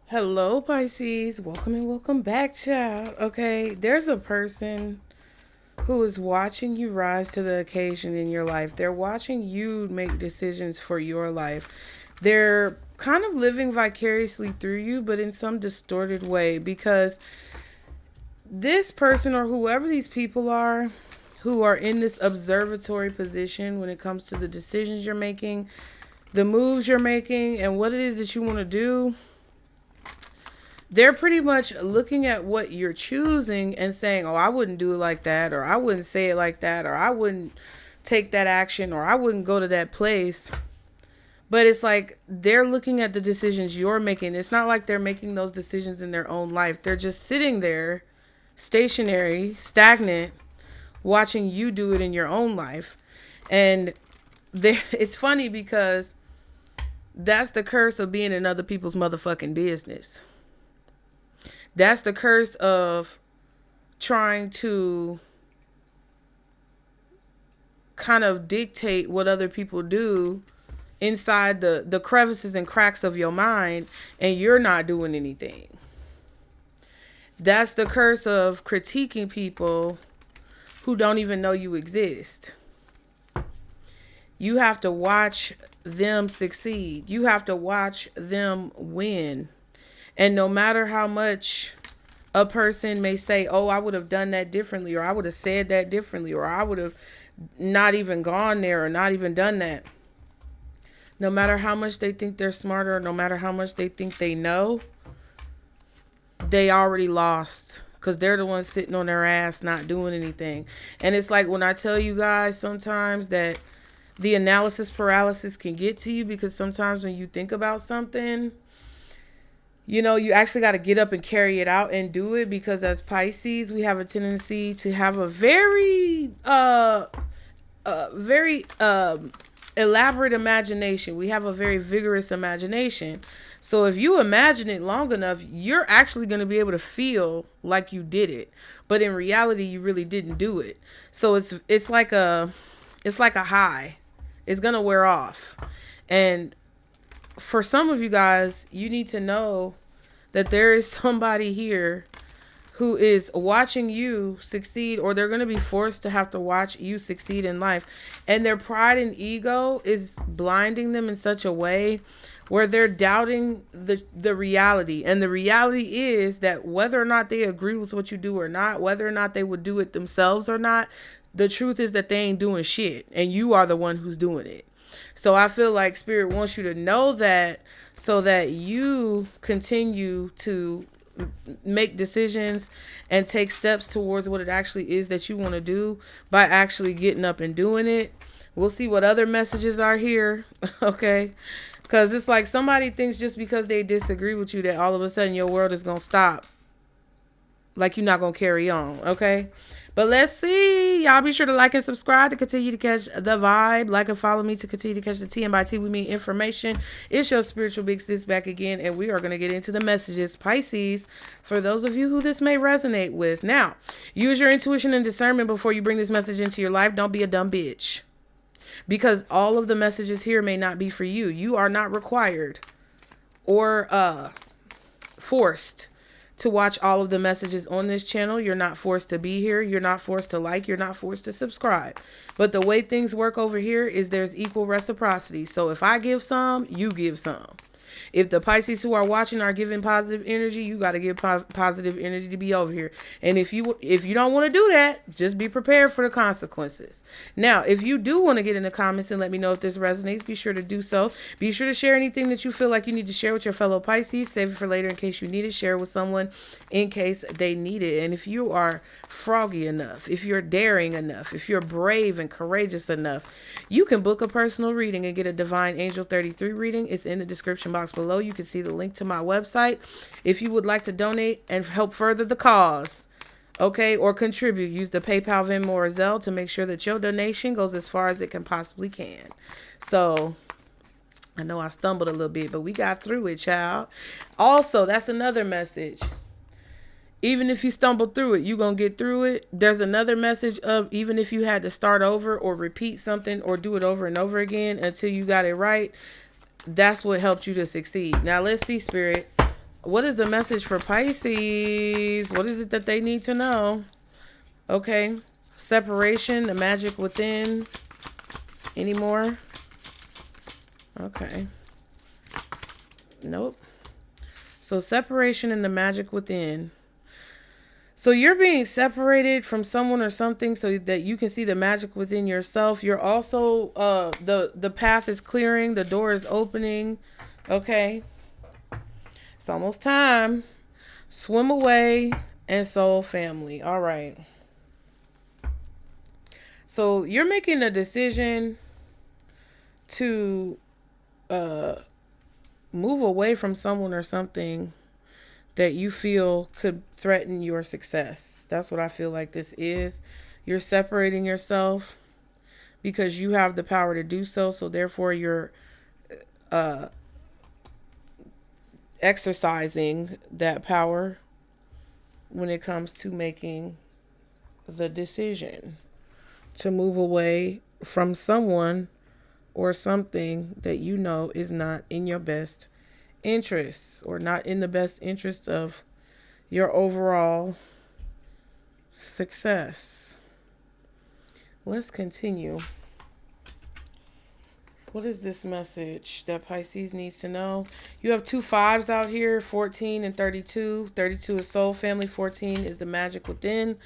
Hello, Pisces. Welcome and welcome back, child. Okay, there's a person who is watching you rise to the occasion in your life. They're watching you make decisions for your life. They're kind of living vicariously through you, but in some distorted way, because this person or whoever these people are who are in this observatory position when it comes to the decisions you're making, the moves you're making, and what it is that you want to do, they're pretty much looking at what you're choosing and saying, oh, I wouldn't do it like that, or I wouldn't say it like that, or I wouldn't take that action, or I wouldn't go to that place. But it's like they're looking at the decisions you're making. It's not like they're making those decisions in their own life. They're just sitting there, stationary, stagnant, watching you do it in your own life. And it's funny because that's the curse of being in other people's motherfucking business. That's the curse of trying to kind of dictate what other people do inside the crevices and cracks of your mind, and you're not doing anything. That's the curse of critiquing people who don't even know you exist. You have to watch them succeed. You have to watch them win. And no matter how much a person may say, oh, I would have done that differently, or I would have said that differently, or I would have not even gone there or not even done that. No matter how much they think they're smarter, or no matter how much they think they know, they already lost, because they're the ones sitting on their ass not doing anything. And it's like when I tell you guys sometimes that the analysis paralysis can get to you, because sometimes when you think about something, you know, you actually got to get up and carry it out and do it, because as Pisces, we have a tendency to have a very elaborate imagination. We have a very vigorous imagination. So if you imagine it long enough, you're actually going to be able to feel like you did it. But in reality, you really didn't do it. So it's like a high. It's going to wear off. And for some of you guys, you need to know that there is somebody here who is watching you succeed, or they're going to be forced to have to watch you succeed in life. And their pride and ego is blinding them in such a way where they're doubting the reality. And the reality is that whether or not they agree with what you do or not, whether or not they would do it themselves or not, the truth is that they ain't doing shit. And you are the one who's doing it. So I feel like Spirit wants you to know that, so that you continue to make decisions and take steps towards what it actually is that you want to do by actually getting up and doing it. We'll see what other messages are here. Okay. Because it's like somebody thinks just because they disagree with you that all of a sudden your world is going to stop. Like you're not going to carry on. Okay. But let's see. Y'all be sure to like and subscribe to continue to catch the vibe. Like and follow me to continue to catch the tea. And by tea, we mean information. It's your spiritual big sis back again. And we are going to get into the messages. Pisces, for those of you who this may resonate with. Now, use your intuition and discernment before you bring this message into your life. Don't be a dumb bitch. Because all of the messages here may not be for you. You are not required or forced to watch all of the messages on this channel. You're not forced to be here. You're not forced to like. You're not forced to subscribe. But the way things work over here is there's equal reciprocity. So if I give some, you give some. If the Pisces who are watching are giving positive energy, you got to give positive energy to be over here. And if you don't want to do that, just be prepared for the consequences. Now, if you do want to get in the comments and let me know if this resonates, be sure to do so. Be sure to share anything that you feel like you need to share with your fellow Pisces. Save it for later in case you need it. Share it with someone in case they need it. And if you are froggy enough, if you're daring enough, if you're brave and courageous enough, you can book a personal reading and get a Divine Angel 33 reading. It's in the description box below. You can see the link to my website if you would like to donate and help further the cause, okay, or contribute. Use the PayPal, Venmo, or Zelle to make sure that your donation goes as far as it can possibly can. So I know I stumbled a little bit, but we got through it, child. Also, that's another message. Even if you stumble through it, you're going to get through it. There's another message of even if you had to start over or repeat something or do it over and over again until you got it right, that's what helped you to succeed. Now, let's see, Spirit. What is the message for Pisces? What is it that they need to know? Okay. Separation, the magic within. Any more? Okay. Nope. So separation and the magic within. So you're being separated from someone or something so that you can see the magic within yourself. You're also the path is clearing, the door is opening. Okay. It's almost time. Swim away and soul family. All right. So you're making a decision to move away from someone or something that you feel could threaten your success. That's what I feel like this is. You're separating yourself because you have the power to do so. So therefore you're exercising that power when it comes to making the decision to move away from someone or something that you know is not in your best interests or not in the best interest of your overall success. Let's continue. What is this message that Pisces needs to know? You have 2 5s out here, 14 and 32. 32 is soul family, 14 is the magic within.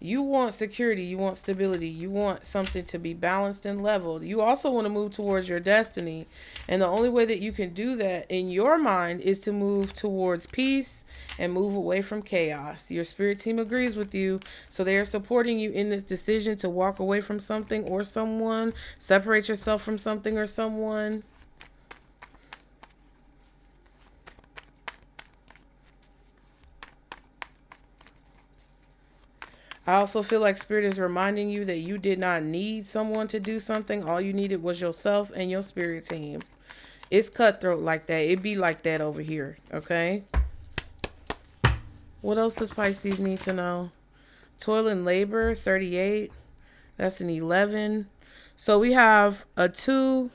You want security, you want stability, you want something to be balanced and leveled. You also want to move towards your destiny. And the only way that you can do that in your mind is to move towards peace and move away from chaos. Your spirit team agrees with you. So they are supporting you in this decision to walk away from something or someone, separate yourself from something or someone. I also feel like Spirit is reminding you that you did not need someone to do something. All you needed was yourself and your spirit team. It's cutthroat like that. It be like that over here, okay? What else does Pisces need to know? Toil and labor, 38. That's an 11. So we have a 2,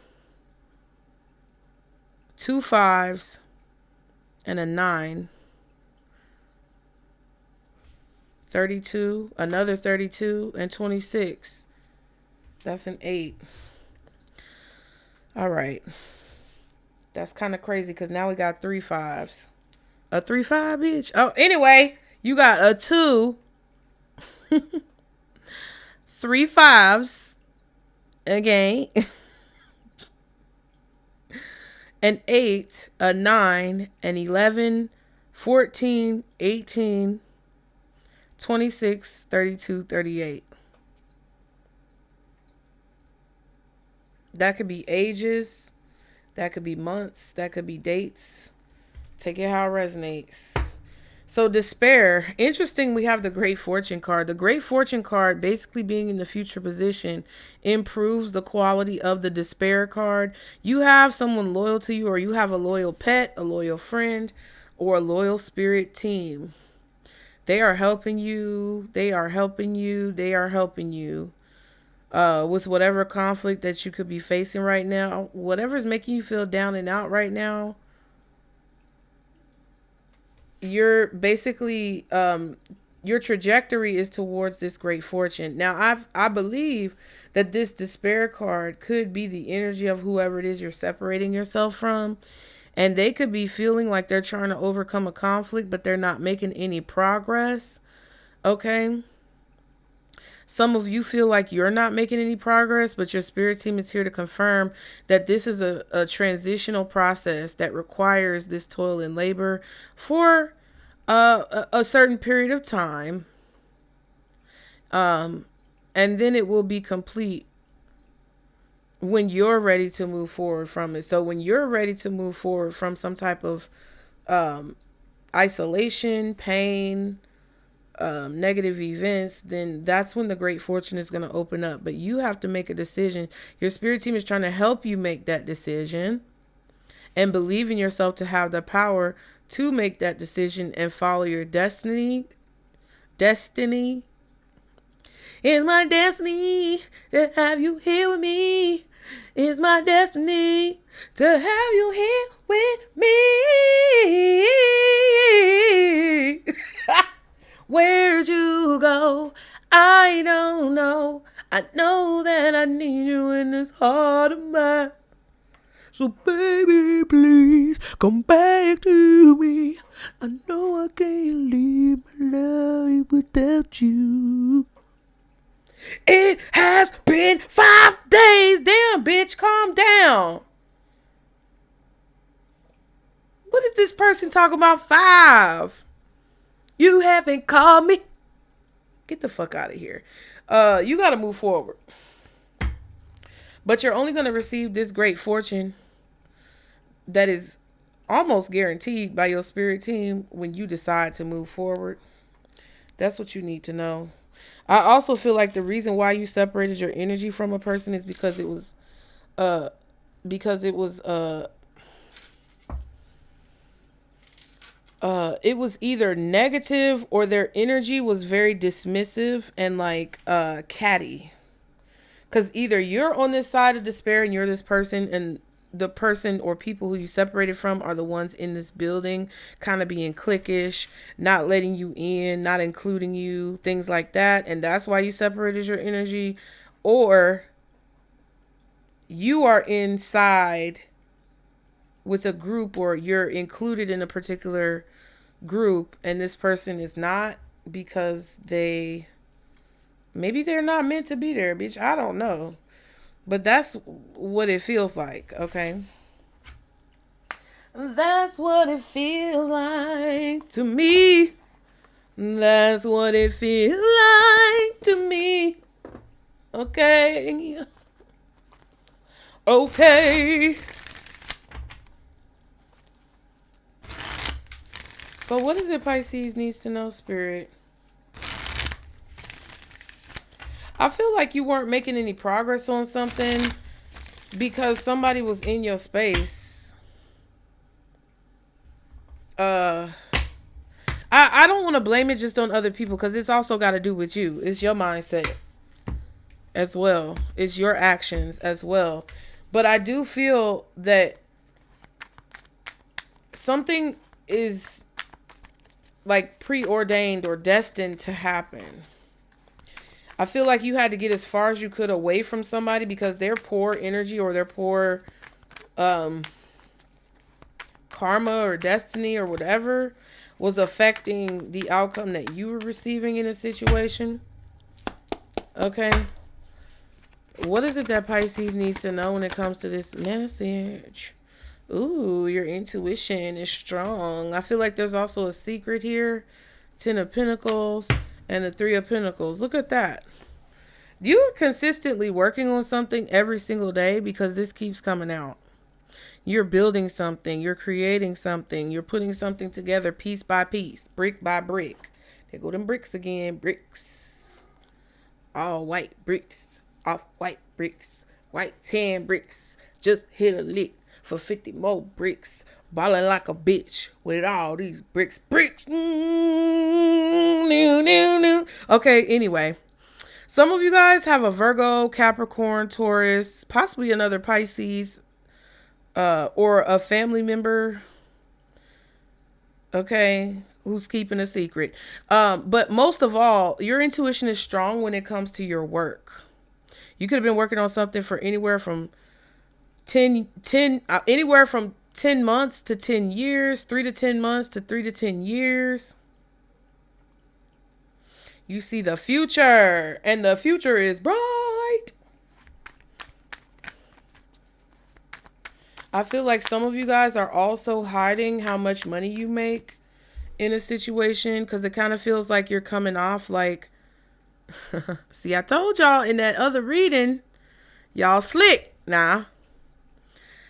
2 5s, and a 9. 32, another 32, and 26. That's an 8. All right. That's kind of crazy because now we got 3 5s. A 3 5, bitch. Oh, anyway, you got a 2, 3 5s, again, an 8, a 9, an 11, 14, 18, 26, 32, 38. That could be ages. That could be months. That could be dates. Take it how it resonates. So despair. Interesting, we have the Great Fortune card. The Great Fortune card, basically being in the future position, improves the quality of the despair card. You have someone loyal to you, or you have a loyal pet, a loyal friend, or a loyal spirit team. They are helping you. They are helping you. They are helping you with whatever conflict that you could be facing right now. Whatever is making you feel down and out right now. You're basically, your trajectory is towards this great fortune. Now, I believe that this despair card could be the energy of whoever it is you're separating yourself from. And they could be feeling like they're trying to overcome a conflict, but they're not making any progress. Okay. Some of you feel like you're not making any progress, but your spirit team is here to confirm that this is a transitional process that requires this toil and labor for a certain period of time. And then it will be complete when you're ready to move forward from it. So when you're ready to move forward from some type of isolation, pain, negative events, then that's when the great fortune is going to open up. But you have to make a decision. Your spirit team is trying to help you make that decision and believe in yourself to have the power to make that decision and follow your destiny. It's my destiny to have you here with me. It's my destiny to have you here with me. Where'd you go? I don't know. I know that I need you in this heart of mine. So baby, please come back to me. I know I can't live my life without you. It has been 5 days. Damn, bitch, calm down. What is this person talking about 5? You haven't called me. Get the fuck out of here. You got to move forward. But you're only going to receive this great fortune that is almost guaranteed by your spirit team when you decide to move forward. That's what you need to know. I also feel like the reason why you separated your energy from a person is because it was it was either negative or their energy was very dismissive and like catty. Because either you're on this side of despair and you're this person, and the person or people who you separated from are the ones in this building kind of being cliquish, not letting you in, not including you, things like that. And that's why you separated your energy. Or you are inside with a group, or you're included in a particular group and this person is not, because maybe they're not meant to be there, bitch. I don't know. But that's what it feels like, okay? That's what it feels like to me. That's what it feels like to me. Okay. Okay. So what is it Pisces needs to know, Spirit? I feel like you weren't making any progress on something because somebody was in your space. I don't want to blame it just on other people, because it's also got to do with you. It's your mindset as well. It's your actions as well. But I do feel that something is like preordained or destined to happen. I feel like you had to get as far as you could away from somebody because their poor energy or their poor karma or destiny or whatever was affecting the outcome that you were receiving in a situation. Okay. What is it that Pisces needs to know when it comes to this message? Ooh, your intuition is strong. I feel like there's also a secret here. 10 of Pentacles and the 3 of Pentacles. Look at that. You're consistently working on something every single day because this keeps coming out. You're building something. You're creating something. You're putting something together piece by piece, brick by brick. There go them bricks again. Bricks. All white bricks. Off white bricks. White tan bricks. Just hit a lick for 50 more bricks. Balling like a bitch with all these bricks. Bricks. Okay, anyway. Some of you guys have a Virgo, Capricorn, Taurus, possibly another Pisces, or a family member, okay, who's keeping a secret. But most of all, your intuition is strong when it comes to your work. You could have been working on something for anywhere from 10 months to 10 years, 3 to 10 months to 3 to 10 years. You see the future, and the future is bright. I feel like some of you guys are also hiding how much money you make in a situation, because it kind of feels like you're coming off like, see, I told y'all in that other reading, y'all slick. Nah.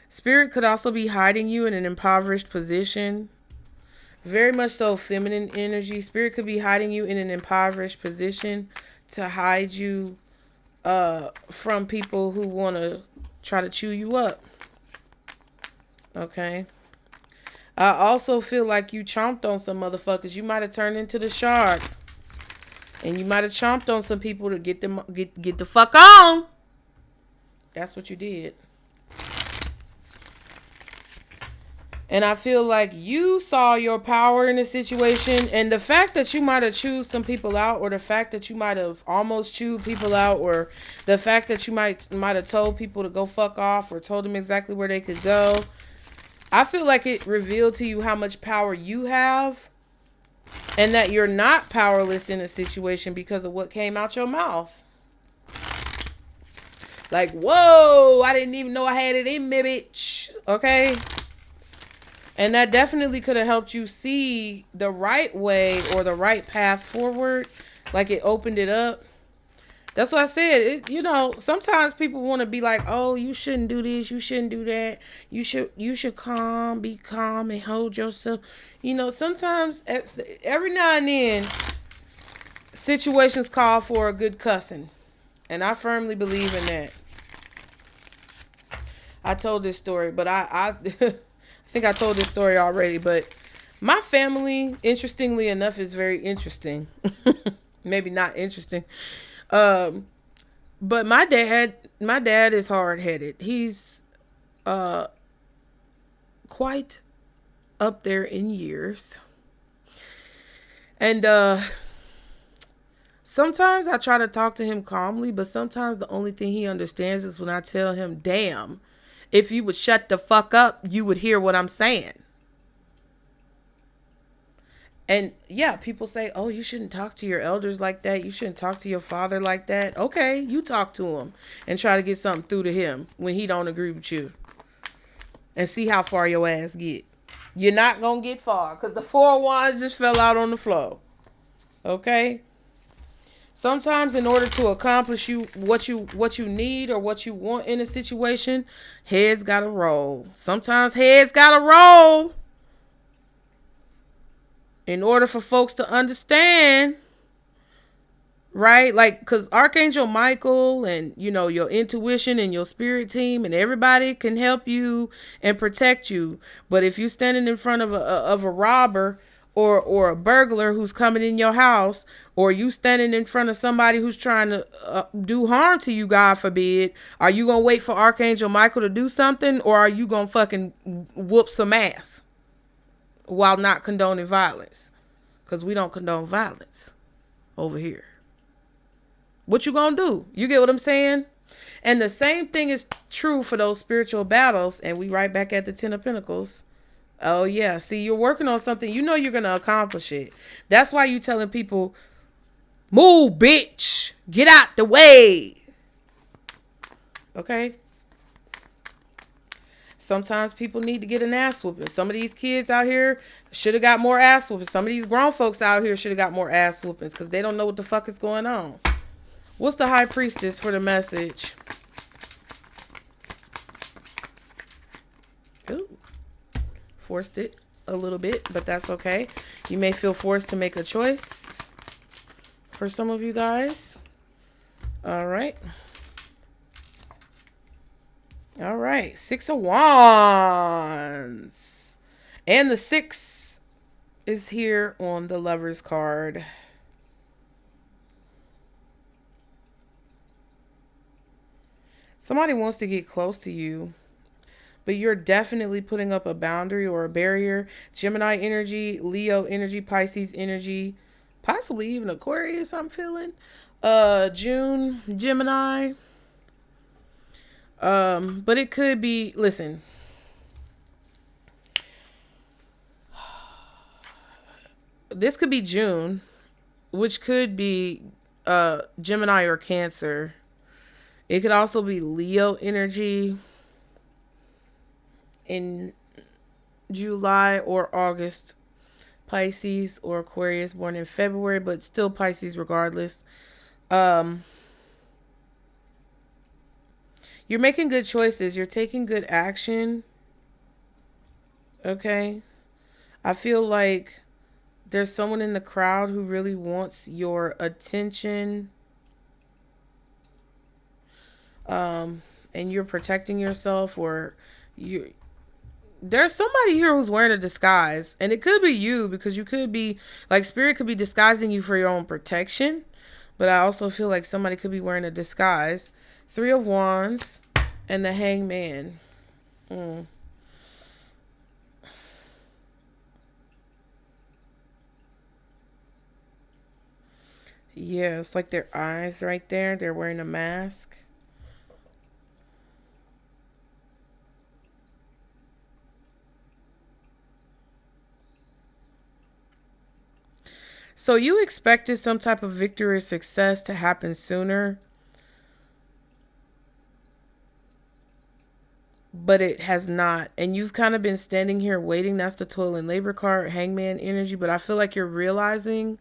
Spirit could also be hiding you in an impoverished position. Very much so feminine energy. Spirit could be hiding you in an impoverished position to hide you from people who want to try to chew you up. Okay. I also feel like you chomped on some motherfuckers. You might have turned into the shark. And you might have chomped on some people to get them get the fuck on. That's what you did. And I feel like you saw your power in the situation, and the fact that you might have chewed some people out, or the fact that you might have almost chewed people out, or the fact that you might have told people to go fuck off or told them exactly where they could go, I feel like it revealed to you how much power you have, and that you're not powerless in a situation because of what came out your mouth. Like, whoa, I didn't even know I had it in me, bitch. Okay? And that definitely could have helped you see the right way or the right path forward. Like, it opened it up. That's what I said. Sometimes people want to be like, oh, you shouldn't do this. You shouldn't do that. You should be calm and hold yourself. Sometimes every now and then situations call for a good cussing. And I firmly believe in that. I told this story, but I think I told this story already, but my family, interestingly enough, is very interesting. Maybe not interesting. But my dad is hard-headed. He's quite up there in years. And sometimes I try to talk to him calmly, but sometimes the only thing he understands is when I tell him, damn, if you would shut the fuck up, you would hear what I'm saying. And yeah, people say, oh, you shouldn't talk to your elders like that. You shouldn't talk to your father like that. Okay, you talk to him and try to get something through to him when he don't agree with you. And see how far your ass get. You're not going to get far because the 4 of Wands just fell out on the floor. Okay? Sometimes in order to accomplish what you need or what you want in a situation, heads gotta roll. Sometimes heads gotta roll in order for folks to understand, right? Like, because Archangel Michael and, your intuition and your spirit team and everybody can help you and protect you. But if you're standing in front of a robber or a burglar who's coming in your house, or you standing in front of somebody who's trying to do harm to you, God forbid, are you going to wait for Archangel Michael to do something, or are you going to fucking whoop some ass while not condoning violence? Because we don't condone violence over here. What you going to do? You get what I'm saying? And the same thing is true for those spiritual battles, and we right back at the 10 of Pentacles. Oh, yeah. See, you're working on something. You know you're going to accomplish it. That's why you telling people, move, bitch. Get out the way. Okay? Sometimes people need to get an ass whooping. Some of these kids out here should have got more ass whoopings. Some of these grown folks out here should have got more ass whoopings because they don't know what the fuck is going on. What's the High Priestess for the message? Ooh. Forced it a little bit, but that's okay. You may feel forced to make a choice for some of you guys. All right. 6 of Wands. And the 6 is here on the Lover's card. Somebody wants to get close to you, but you're definitely putting up a boundary or a barrier. Gemini energy, Leo energy, Pisces energy, possibly even Aquarius, I'm feeling. June, Gemini. But it could be, listen. This could be June, which could be Gemini or Cancer. It could also be Leo energy in July or August. Pisces or Aquarius born in February, but still Pisces regardless. You're making good choices. You're taking good action. Okay. I feel like there's someone in the crowd who really wants your attention. And you're protecting yourself, or there's somebody here who's wearing a disguise, and it could be you, because you could be like, spirit could be disguising you for your own protection, But I also feel like somebody could be wearing a disguise. 3 of Wands and the Hangman. Mm. Yeah, it's like their eyes right there. They're wearing a mask. So you expected some type of victory or success to happen sooner, but it has not. And you've kind of been standing here waiting. That's the toil and labor card, Hangman energy. But I feel like you're realizing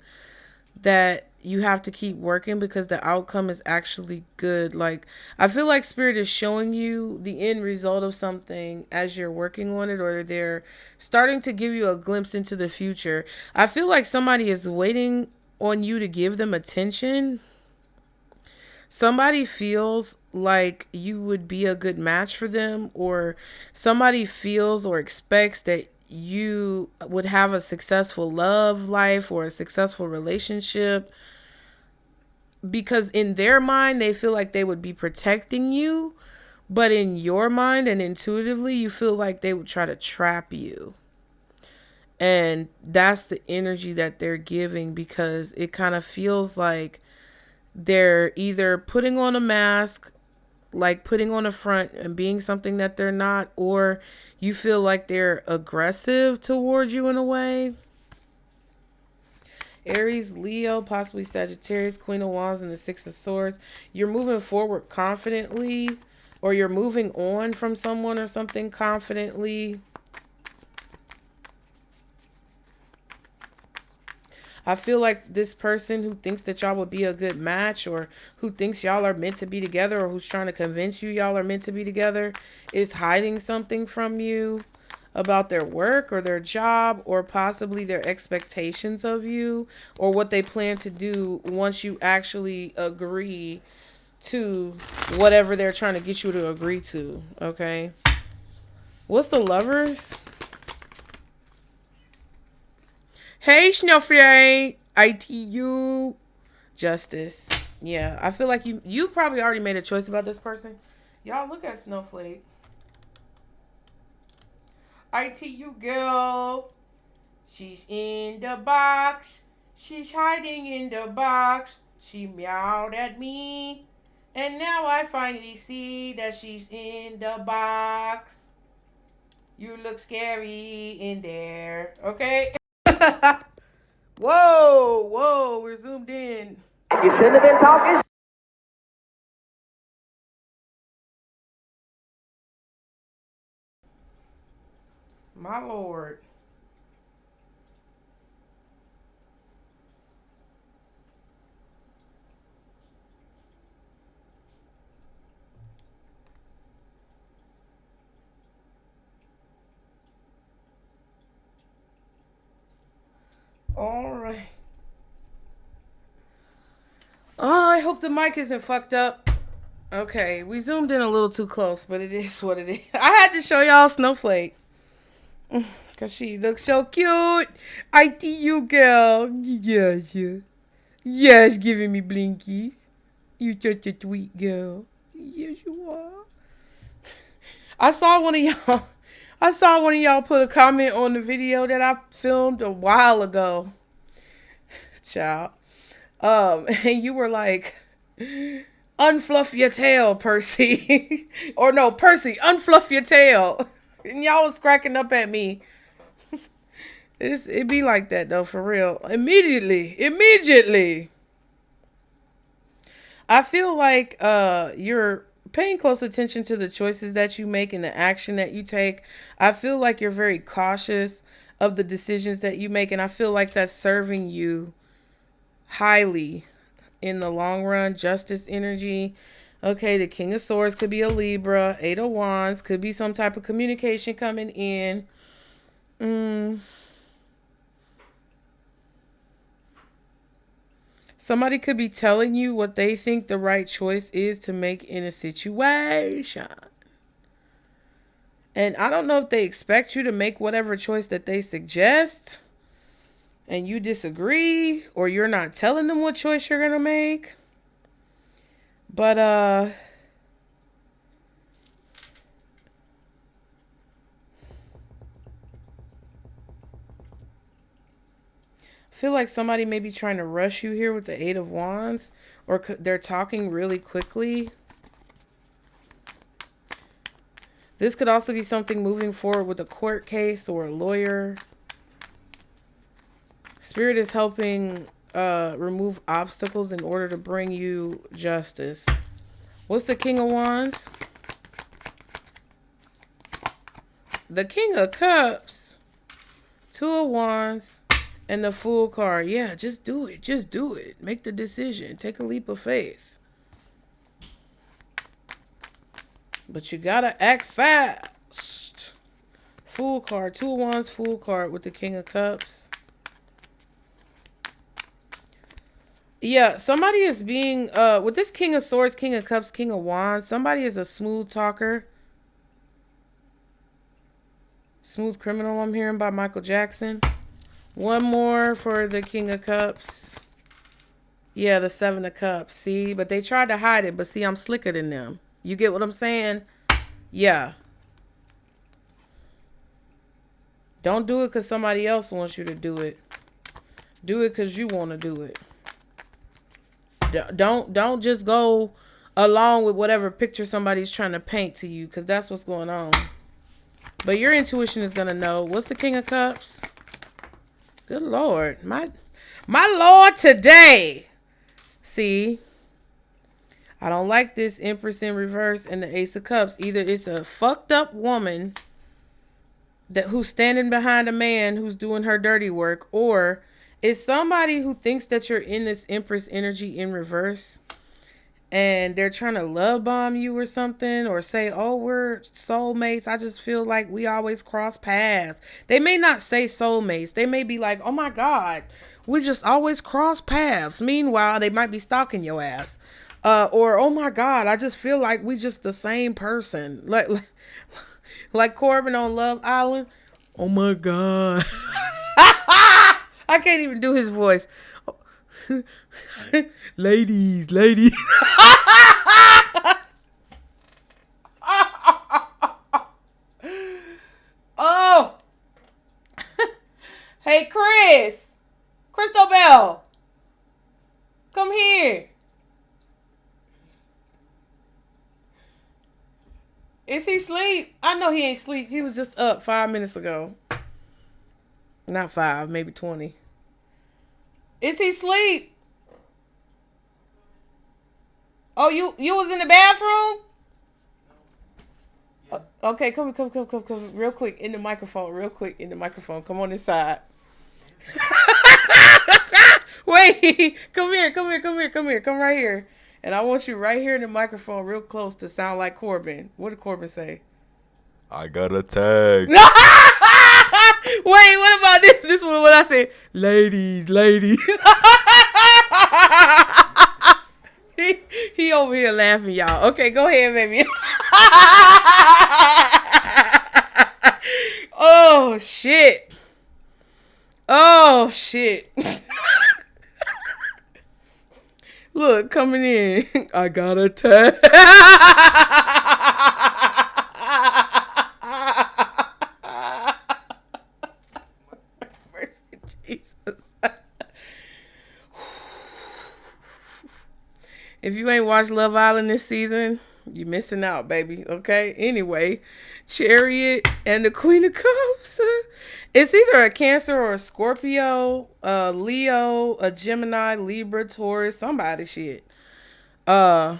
that you have to keep working because the outcome is actually good. Like, I feel like spirit is showing you the end result of something as you're working on it, or they're starting to give you a glimpse into the future. I feel like somebody is waiting on you to give them attention. Somebody feels like you would be a good match for them, or somebody feels or expects that you would have a successful love life or a successful relationship, because in their mind they feel like they would be protecting you, but in your mind and intuitively you feel like they would try to trap you. And that's the energy that they're giving, because it kind of feels like they're either putting on a mask, like putting on a front and being something that they're not, or you feel like they're aggressive towards you in a way. Aries, Leo, possibly Sagittarius, Queen of Wands, and the Six of Swords. You're moving forward confidently, or you're moving on from someone or something confidently. I feel like this person who thinks that y'all would be a good match, or who thinks y'all are meant to be together, or who's trying to convince you y'all are meant to be together, is hiding something from you about their work or their job, or possibly their expectations of you, or what they plan to do once you actually agree to whatever they're trying to get you to agree to. Okay. What's the Lovers? Hey, Snowflake. ITU. Justice. Yeah, I feel like you probably already made a choice about this person. Y'all look at Snowflake. ITU girl. She's in the box. She's hiding in the box. She meowed at me. And now I finally see that she's in the box. You look scary in there. Okay? Whoa, we're zoomed in. You shouldn't have been talking. My lord. All right. Oh, I hope the mic isn't fucked up. Okay, we zoomed in a little too close, but it is what it is. I had to show y'all Snowflake. Because she looks so cute. ITU girl. Yes, yeah. Yes, giving me blinkies. You such a sweet girl. Yes, you are. I saw one of y'all. I saw one of y'all put a comment on the video that I filmed a while ago. Child. And you were like, unfluff your tail, Percy. Or no, Percy, unfluff your tail. And y'all was cracking up at me. It be like that though, for real. Immediately. I feel like you're paying close attention to the choices that you make and the action that you take. I feel like you're very cautious of the decisions that you make, and I feel like that's serving you highly in the long run. Justice energy. Okay, the King of Swords could be a Libra. 8 of Wands could be some type of communication coming in. Somebody could be telling you what they think the right choice is to make in a situation. And I don't know if they expect you to make whatever choice that they suggest. and you disagree, or you're not telling them what choice you're gonna make. But I feel like somebody may be trying to rush you here with the Eight of Wands, or they're talking really quickly. This could also be something moving forward with a court case or a lawyer. Spirit is helping remove obstacles in order to bring you justice. What's the King of Wands? The King of Cups. Two of Wands. And the Fool card. Yeah, just do it. Just do it. Make the decision. Take a leap of faith. But you gotta act fast. Fool card. Two of Wands, Fool card with the King of Cups. Yeah, somebody is being, with this King of Swords, King of Cups, King of Wands, somebody is a smooth talker. Smooth Criminal, I'm hearing, by Michael Jackson. One more for the King of Cups. Yeah, the Seven of Cups. See, but they tried to hide it, but see, I'm slicker than them. You get what I'm saying? Yeah. Don't do it because somebody else wants you to do it. Do it because you want to do it. Don't just go along with whatever picture somebody's trying to paint to you, because that's what's going on. But your intuition is going to know. What's the King of Cups? Good Lord. My Lord today. See? I don't like this Empress in reverse and the Ace of Cups. Either it's a fucked up woman who's standing behind a man who's doing her dirty work, or it's somebody who thinks that you're in this Empress energy in reverse and they're trying to love bomb you or something, or say, oh, we're soulmates. I just feel like we always cross paths. They may not say soulmates. They may be like, oh my God, we just always cross paths. Meanwhile, they might be stalking your ass. Or, oh my God, I just feel like we just the same person. Like Corbin on Love Island. Oh my God. I can't even do his voice. ladies. Oh. Hey, Crystal Bell. Come here. Is he asleep? I know he ain't asleep. He was just up 5 minutes ago. Not 5, maybe 20. Is he asleep? Oh, you was in the bathroom? Okay, come real quick in the microphone. Come on this side. Wait, come here. Come right here. And I want you right here in the microphone real close to sound like Corbin. What did Corbin say? I got a tag. Wait, what about this? This one, what I said? Ladies. he over here laughing, y'all. Okay, go ahead, baby. Oh, shit. Look, coming in. I got a tag. Mercy, Jesus. If you ain't watched Love Island this season, you missing out, baby. Okay? Anyway, Chariot and the Queen of Cups. It's either a Cancer or a Scorpio, a Leo, a Gemini, Libra, Taurus, somebody shit. I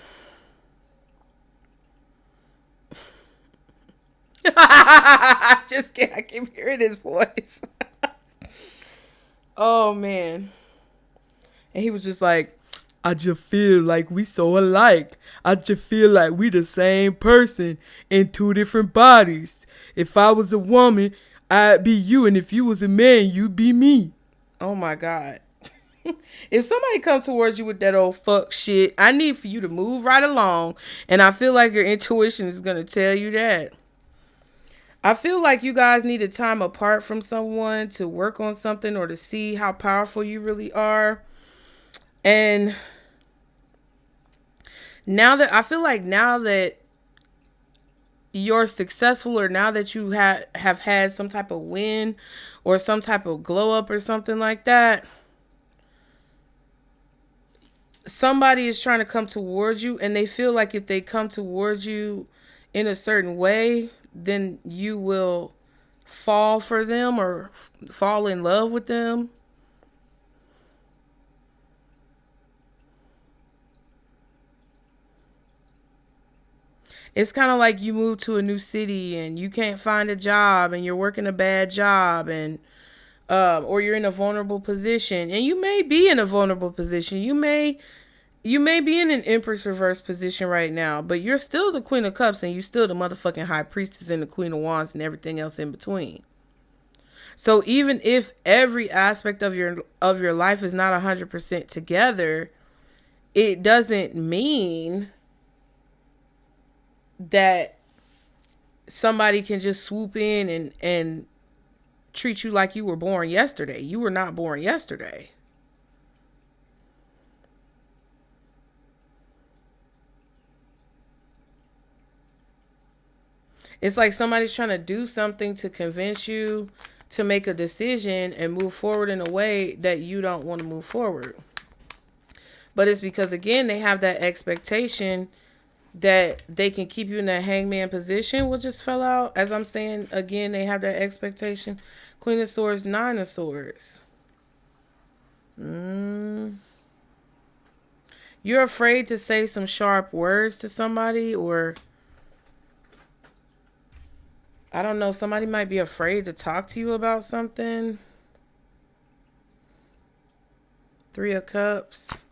keep hearing his voice. Oh, man. And he was just like, I just feel like we so alike. I just feel like we the same person in two different bodies. If I was a woman, I'd be you. And if you was a man, you'd be me. Oh, my God. If somebody comes towards you with that old fuck shit, I need for you to move right along. And I feel like your intuition is going to tell you that. I feel like you guys need a time apart from someone to work on something or to see how powerful you really are. And now that you're successful, or now that you have had some type of win or some type of glow up or something like that, somebody is trying to come towards you, and they feel like if they come towards you in a certain way, then you will fall for them or fall in love with them. It's kind of like you move to a new city and you can't find a job, and you're working a bad job, and or you're in a vulnerable position, and you may be in a vulnerable position. You may be in an Empress reverse position right now, but you're still the Queen of Cups, and you still the motherfucking High Priestess and the Queen of Wands and everything else in between. So even if every aspect of your life is not 100% together, it doesn't mean that somebody can just swoop in and treat you like you were born yesterday. You were not born yesterday. It's like somebody's trying to do something to convince you to make a decision and move forward in a way that you don't want to move forward. But it's because, again, they have that expectation that they can keep you in that hangman position, which just fell out. As I'm saying, again, they have that expectation. Queen of Swords, Nine of Swords. You're afraid to say some sharp words to somebody, or I don't know, somebody might be afraid to talk to you about something. Three of Cups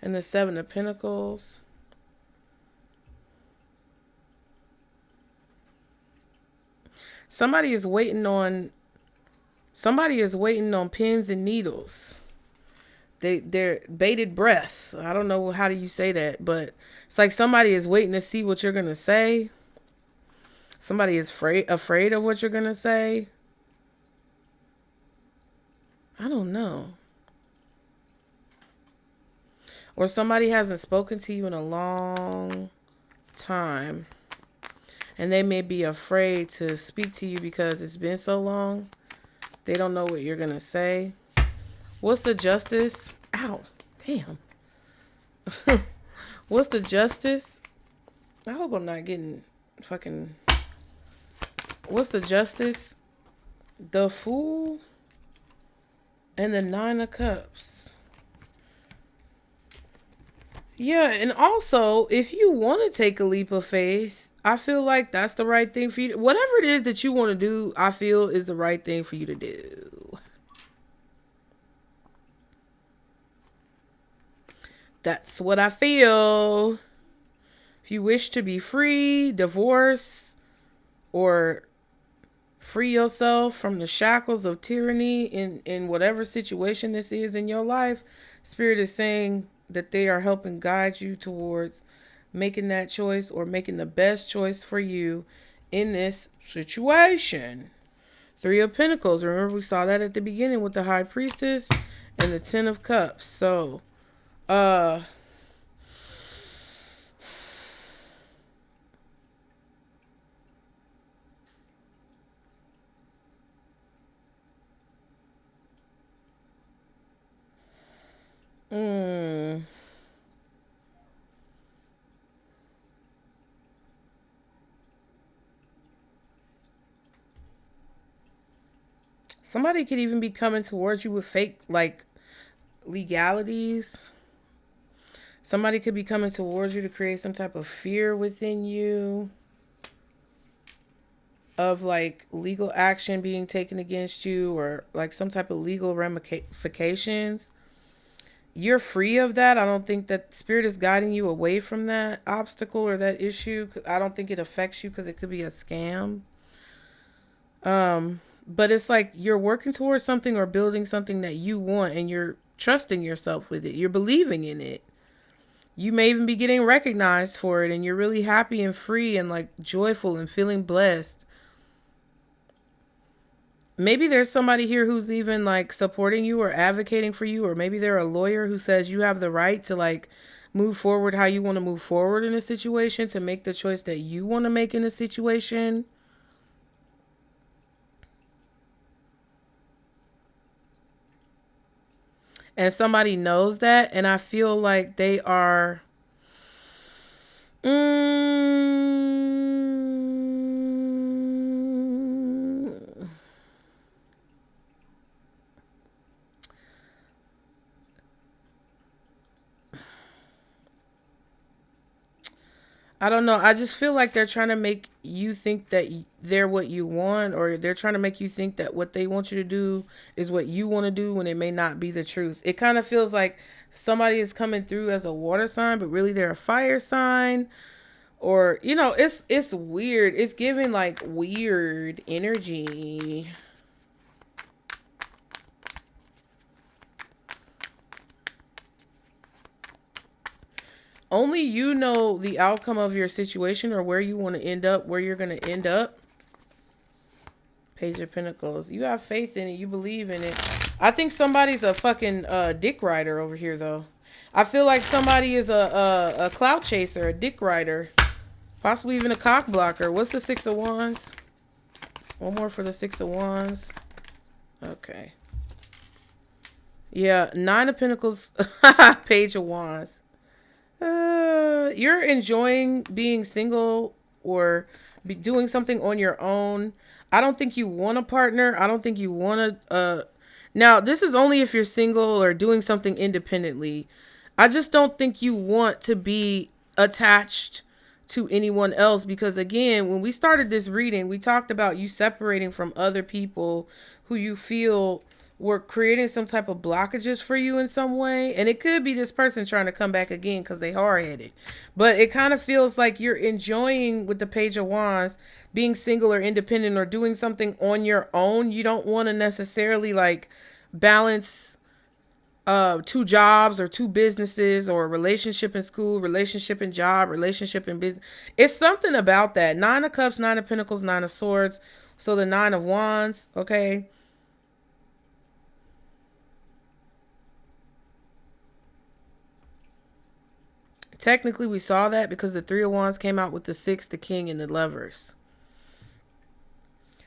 and the Seven of Pentacles. Somebody is waiting on pins and needles. They're bated breath. I don't know how do you say that, but it's like somebody is waiting to see what you're gonna say. Somebody is afraid of what you're gonna say. I don't know. Or somebody hasn't spoken to you in a long time, and they may be afraid to speak to you because it's been so long. They don't know what you're gonna say. What's the Justice? Ow, damn. What's the Justice? I hope I'm not getting fucking... What's the Justice? The Fool and the Nine of Cups. Yeah, and also, if you want to take a leap of faith, I feel like that's the right thing for you. Whatever it is that you want to do, I feel is the right thing for you to do. That's what I feel. If you wish to be free, divorce, or free yourself from the shackles of tyranny in whatever situation this is in your life, Spirit is saying that they are helping guide you towards making that choice, or making the best choice for you in this situation. Three of Pentacles. Remember, we saw that at the beginning with the High Priestess and the Ten of Cups. So, somebody could even be coming towards you with fake, like, legalities. Somebody could be coming towards you to create some type of fear within you of, like, legal action being taken against you, or like some type of legal ramifications. You're free of that. I don't think that Spirit is guiding you away from that obstacle or that issue. I don't think it affects you because it could be a scam. But it's like you're working towards something or building something that you want, and you're trusting yourself with it. You're believing in it. You may even be getting recognized for it, and you're really happy and free and like joyful and feeling blessed. Maybe there's somebody here who's even like supporting you or advocating for you, or maybe they're a lawyer who says you have the right to like move forward how you want to move forward in a situation, to make the choice that you want to make in a situation. And somebody knows that, and I feel like they are I don't know. I just feel like they're trying to make you think that they're what you want, or they're trying to make you think that what they want you to do is what you want to do, when it may not be the truth. It kind of feels like somebody is coming through as a water sign, but really they're a fire sign. Or, it's weird. It's giving like weird energy. Only you know the outcome of your situation, or where you want to end up, where you're going to end up. Page of Pentacles. You have faith in it. You believe in it. I think somebody's a fucking dick rider over here, though. I feel like somebody is a clout chaser, a dick rider. Possibly even a cock blocker. What's the Six of Wands? One more for the Six of Wands. Okay. Yeah, Nine of Pentacles. Page of Wands. You're enjoying being single, or doing something on your own. I don't think you want a partner. I don't think you want now, this is only if you're single or doing something independently. I just don't think you want to be attached to anyone else, because again, when we started this reading, we talked about you separating from other people who you feel were creating some type of blockages for you in some way. And it could be this person trying to come back again because they hard-headed. But it kind of feels like you're enjoying, with the Page of Wands, being single or independent or doing something on your own. You don't want to necessarily like balance two jobs or two businesses, or a relationship in school, relationship in job, relationship in business. It's something about that. Nine of Cups, Nine of Pentacles, Nine of Swords. So the Nine of Wands, okay? Technically, we saw that because the Three of Wands came out with the Six, the King, and the Lovers.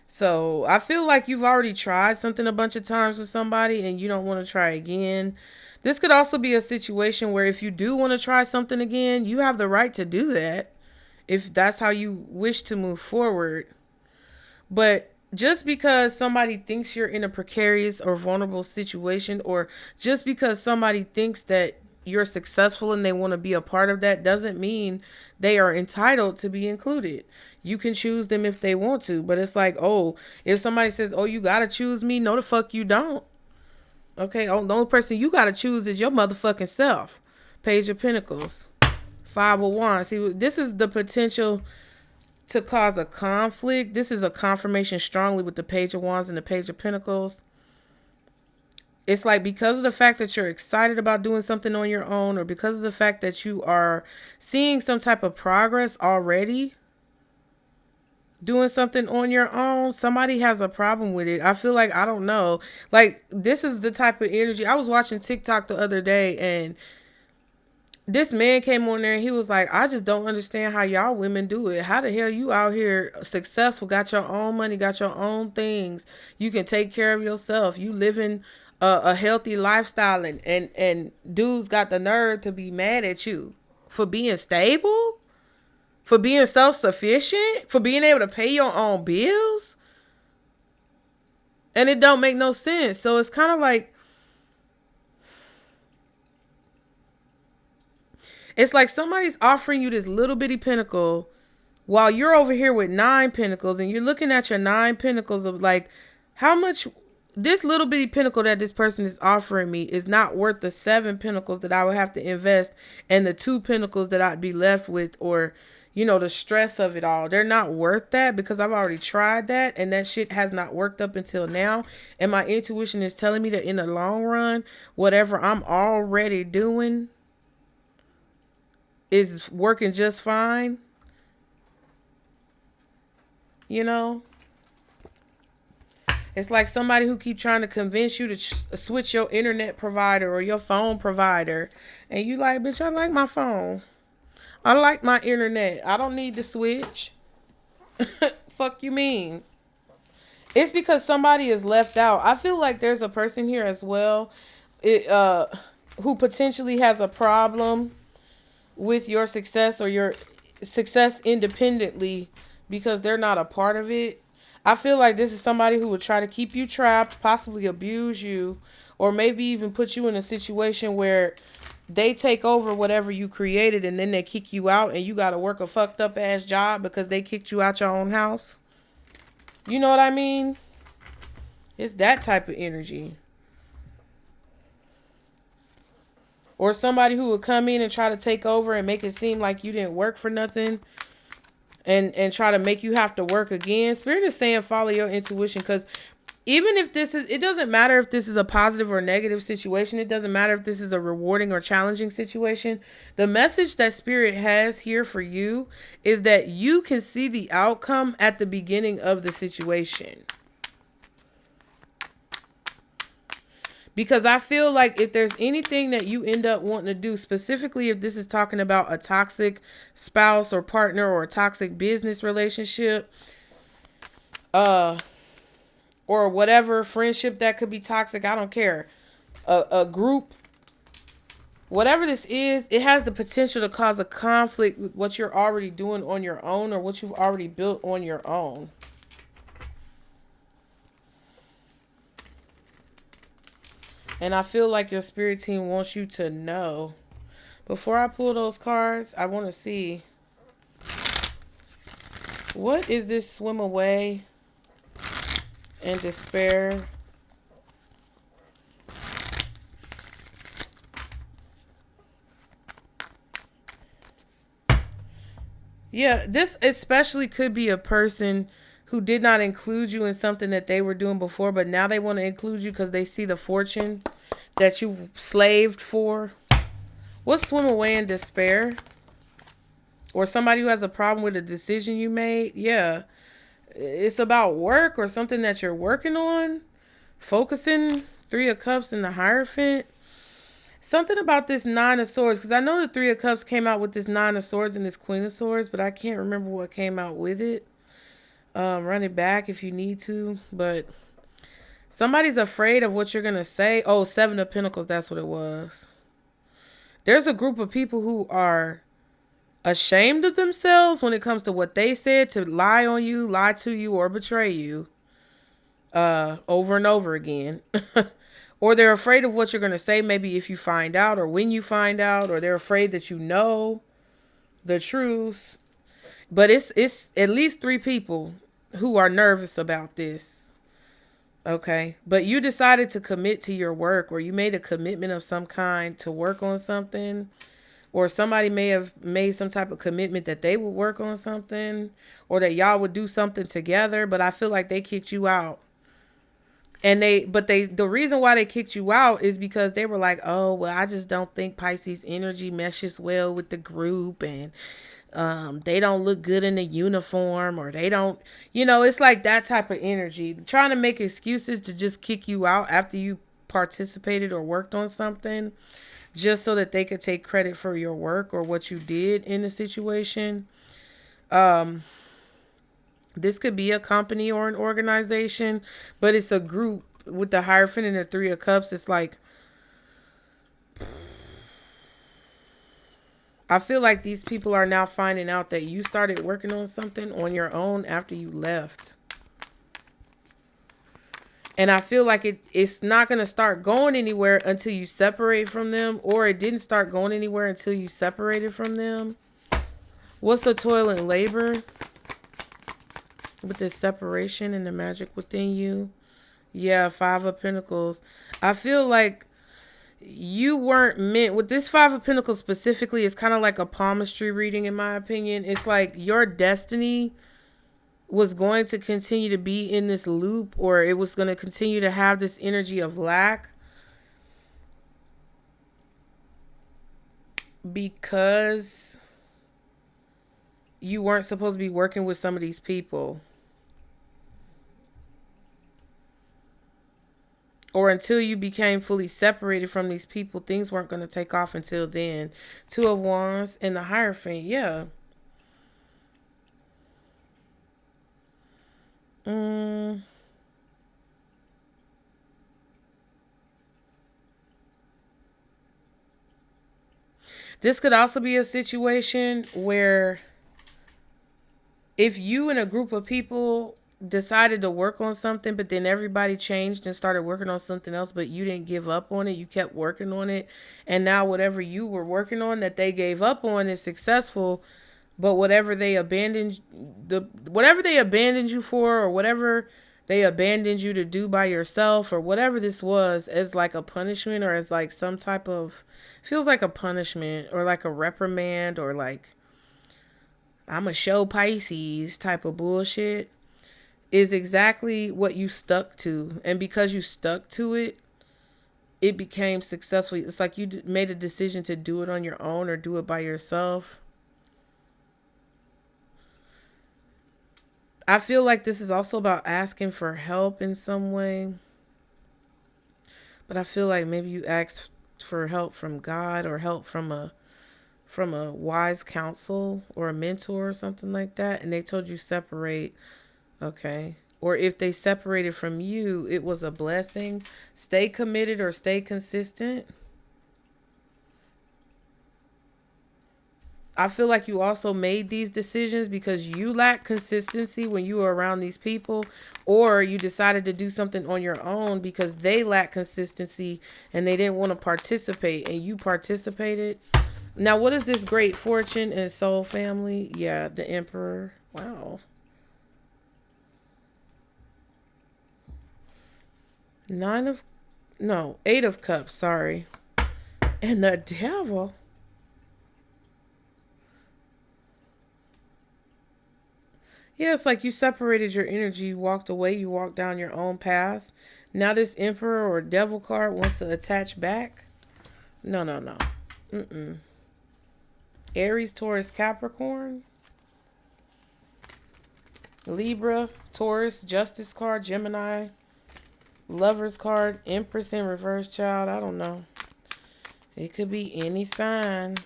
So I feel like you've already tried something a bunch of times with somebody and you don't want to try again. This could also be a situation where if you do want to try something again, you have the right to do that if that's how you wish to move forward. But just because somebody thinks you're in a precarious or vulnerable situation, or just because somebody thinks that you're successful and they want to be a part of that, doesn't mean they are entitled to be included. You can choose them if they want to, but it's like, oh, if somebody says, oh, you gotta choose me, no the fuck you don't. Okay, oh, the only person you gotta choose is your motherfucking self. Page of Pentacles, Five of Wands. See, this is the potential to cause a conflict. This is a confirmation strongly with the Page of Wands and the Page of Pentacles. It's like, because of the fact that you're excited about doing something on your own, or because of the fact that you are seeing some type of progress already doing something on your own, somebody has a problem with it. I feel like, I don't know, like, this is the type of energy. I was watching TikTok the other day, and this man came on there and he was like, I just don't understand how y'all women do it. How the hell you out here successful, got your own money, got your own things, you can take care of yourself, you living a healthy lifestyle, and dudes got the nerve to be mad at you for being stable, for being self-sufficient, for being able to pay your own bills. And it don't make no sense. So it's kind of like, it's like somebody's offering you this little bitty pentacle while you're over here with 9 pentacles, and you're looking at your 9 pentacles of like, how much this little bitty pentacle that this person is offering me is not worth the 7 pentacles that I would have to invest, and the 2 pentacles that I'd be left with, or, the stress of it all. They're not worth that, because I've already tried that and that shit has not worked up until now. And my intuition is telling me that in the long run, whatever I'm already doing is working just fine. It's like somebody who keep trying to convince you to switch your internet provider or your phone provider. And you like, bitch, I like my phone. I like my internet. I don't need to switch. Fuck you mean? It's because somebody is left out. I feel like there's a person here as well, who potentially has a problem with your success or your success independently because they're not a part of it. I feel like this is somebody who would try to keep you trapped, possibly abuse you, or maybe even put you in a situation where they take over whatever you created and then they kick you out and you got to work a fucked up ass job because they kicked you out your own house. You know what I mean? It's that type of energy. Or somebody who would come in and try to take over and make it seem like you didn't work for nothing and try to make you have to work again. Spirit is saying follow your intuition, because even if it doesn't matter if this is a positive or negative situation. It doesn't matter if this is a rewarding or challenging situation. The message that Spirit has here for you is that you can see the outcome at the beginning of the situation. Because I feel like if there's anything that you end up wanting to do, specifically if this is talking about a toxic spouse or partner or a toxic business relationship, or whatever friendship that could be toxic, I don't care. A group, whatever this is, it has the potential to cause a conflict with what you're already doing on your own or what you've already built on your own. And I feel like your spirit team wants you to know. Before I pull those cards, I want to see, what is this swim away and despair? Yeah, this especially could be a person who did not include you in something that they were doing before, but now they want to include you because they see the fortune that you slaved for. What's swim away in despair? Or somebody who has a problem with a decision you made? Yeah. It's about work or something that you're working on. Focusing. 3 of Cups and the Hierophant. Something about this 9 of Swords, because I know the 3 of Cups came out with this 9 of Swords and this Queen of Swords, but I can't remember what came out with it. Run it back if you need to, but somebody's afraid of what you're going to say. Oh, 7 of Pentacles, that's what it was. There's a group of people who are ashamed of themselves when it comes to what they said, to lie on you, lie to you, or betray you over and over again. Or they're afraid of what you're going to say, maybe if you find out or when you find out, or they're afraid that you know the truth. But it's at least 3 people who are nervous about this. Okay. But you decided to commit to your work, or you made a commitment of some kind to work on something, or somebody may have made some type of commitment that they would work on something, or that y'all would do something together. But I feel like they kicked you out. And the reason why they kicked you out is because they were like, oh, well, I just don't think Pisces energy meshes well with the group, and they don't look good in the uniform, or they don't, it's like that type of energy, trying to make excuses to just kick you out after you participated or worked on something, just so that they could take credit for your work or what you did in the situation. This could be a company or an organization, but it's a group. With the Hierophant and the 3 of Cups, it's like, I feel like these people are now finding out that you started working on something on your own after you left. And I feel like it's not going to start going anywhere until you separate from them, or it didn't start going anywhere until you separated from them. What's the toil and labor with this separation and the magic within you? Yeah, 5 of Pentacles. I feel like you weren't meant with this 5 of Pentacles specifically. It's kind of like a palmistry reading, in my opinion. It's like your destiny was going to continue to be in this loop, or it was going to continue to have this energy of lack, because you weren't supposed to be working with some of these people. or until you became fully separated from these people, things weren't going to take off until then. Two of Wands and the Hierophant. Yeah. This could also be a situation where if you and a group of people decided to work on something, but then everybody changed and started working on something else, but you didn't give up on it, you kept working on it, and now whatever you were working on that they gave up on is successful, but whatever they abandoned you for, or whatever they abandoned you to do by yourself, or whatever this was, as like a punishment, or as like some type of, feels like a punishment or like a reprimand, or like I'm a show Pisces type of bullshit, is exactly what you stuck to. And because you stuck to it, it became successful. It's like you made a decision to do it on your own or do it by yourself. I feel like this is also about asking for help in some way. But I feel like maybe you asked for help from God, or help from a wise counsel or a mentor or something like that, and they told you separate. Okay. Or if they separated from you, it was a blessing. Stay committed or stay consistent. I feel like you also made these decisions because you lack consistency when you were around these people, or you decided to do something on your own because they lack consistency and they didn't want to participate, and you participated. Now, what is this great fortune and soul family? Yeah, the Emperor. Wow. Eight of Cups, sorry. And the Devil. Yeah, it's like you separated your energy, you walked away, you walked down your own path. Now this Emperor or Devil card wants to attach back. No. Aries, Taurus, Capricorn. Libra, Taurus, Justice card, Gemini. Lovers card, Empress in reverse, child. I don't know. It could be any sign.